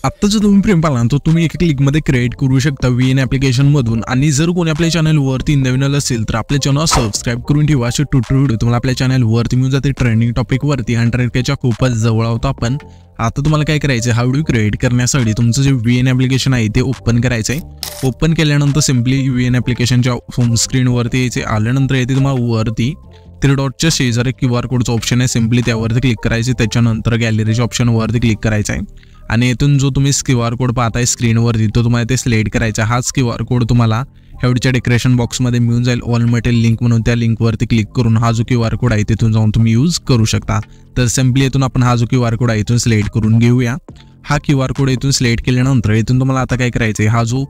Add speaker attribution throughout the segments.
Speaker 1: आत्ता जो तुम्ही फ्रेम पाहिला तो तुम्ही एका क्लिकमध्ये क्रिएट करू शकता VN ॲप्लिकेशनमधून. आणि जर कोणी आपल्या चॅनलवरती नवीन असेल तर आपल्या चॅनल सबस्क्राईब करून ठेवा. असे ट्युटोरियल व्हिडिओ तुम्हाला आपल्या चॅनलवरती मिळून जाते. ट्रेंडिंग टॉपिकवरती 100Kच्या खूपच जवळ आहोत आपण. आता तुम्हाला काय करायचं आहे, हा व्हिडिओ क्रिएट करण्यासाठी तुमचं जे VN ॲप्लिकेशन आहे ते ओपन करायचं आहे. ओपन केल्यानंतर सिम्पली VN ॲप्लिकेशनच्या होम स्क्रीनवरती यायचे. आल्यानंतर येते तुम्हाला वरती 3 डॉटच्या शेजारी QR कोडचं ऑप्शन आहे, सिम्पली त्यावरती क्लिक करायचे. त्याच्यानंतर गॅलरीच्या ऑप्शनवरती क्लिक करायचं आहे आणि इथून जो तुम्ही QR कोड पाहताय स्क्रीनवरती तो तुम्हाला ते सिलेक्ट करायचा. हाच QR कोड तुम्हाला ह्याच्या डेकोरेशन बॉक्समध्ये मिळून जाईल. ऑल मटेरियल लिंक म्हणून त्या लिंकवरती क्लिक करून हा जो QR कोड आहे तिथून जाऊन तुम्ही यूज करू शकता. तर सिम्पली इथून आपण हा जो QR कोड आहे इथून सिलेक्ट करून घेऊया. हा QR कोड इथून सिलेक्ट केल्यानंतर इथून तुम्हाला आता काय करायचं आहे, हा जो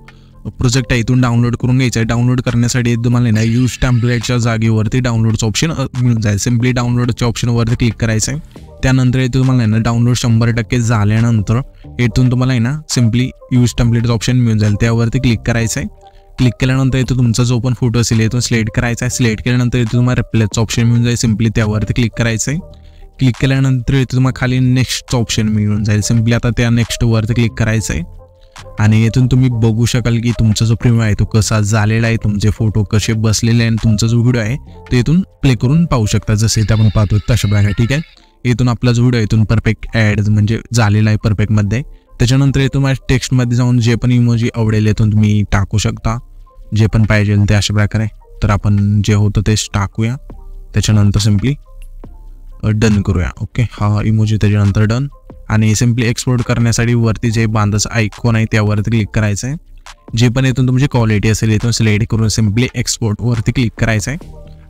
Speaker 1: प्रोजेक्ट आहे इथून डाउनलोड करून घ्यायचा आहे. डाउनलोड करण्यासाठी तुम्हाला ना यूज टेम्पलेटच्या जागेवरती डाउनलोडचं ऑप्शन मिळून जाईल. सिम्पली डाउनलोडच्या ऑप्शनवरती क्लिक करायचं आहे. त्यानंतर इथून तुम्हाला आहे ना डाउनलोड 100% झाल्यानंतर इथून तुम्हाला आहे ना सिम्पली यूज टेम्पलेटचं ऑप्शन मिळून जाईल. त्यावरती क्लिक करायचं आहे. क्लिक केल्यानंतर इथं तुमचा जो पण फोटो असेल इथून सिलेक्ट करायचा आहे. सिलेक्ट केल्यानंतर इथं तुम्हाला रिप्लेसचं ऑप्शन मिळून जाईल. सिम्पली त्यावरती क्लिक करायचं आहे. क्लिक केल्यानंतर इथं तुम्हाला खाली नेक्स्टचं ऑप्शन मिळून जाईल. सिम्पली आता त्या नेक्स्टवरती क्लिक करायचं आहे आणि इथून तुम्ही बघू शकाल की तुमचा जो प्रीमियम आहे तो कसा झालेला आहे, तुमचे फोटो कसे बसलेले आहे आणि तुमचा जो व्हिडिओ आहे तो इथून प्ले करून पाहू शकता. जसे इथे आपण पाहतो तशा प्रकारे. ठीक आहे, इथून आपला जो व्हिडिओ इथून परफेक्ट ॲड म्हणजे झालेला आहे परफेक्टमध्ये. त्याच्यानंतर इथून माझ्या टेक्स्टमध्ये जाऊन जे पण इमोजी आवडेल इथून तुम्ही टाकू शकता, जे पण पाहिजे ते अशा प्रकारे. तर आपण जे होतं तेच टाकूया. त्याच्यानंतर सिम्पली डन करूया. ओके, हा इमोजी त्याच्यानंतर डन. आणि सिम्पली एक्सपोर्ट करण्यासाठी वरती जे बांधाचं आयकॉन आहे त्यावरती क्लिक करायचं आहे. जे पण इथून तुमची क्वालिटी असेल इथून सिलेक्ट करून सिम्पली एक्सपोर्टवरती क्लिक करायचं आहे.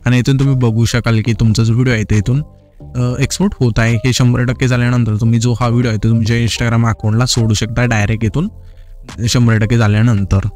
Speaker 1: आणि इथून तुम्ही बघू शकाल की तुमचा जो व्हिडिओ आहे ते इथून एक्सपोर्ट होत आहे. हे 100% झाल्यानंतर तुम्ही जो हा व्हिडिओ आहे तो तुमच्या इंस्टाग्राम अकाउंटला सोडू शकता डायरेक्ट इथून 100% झाल्यानंतर.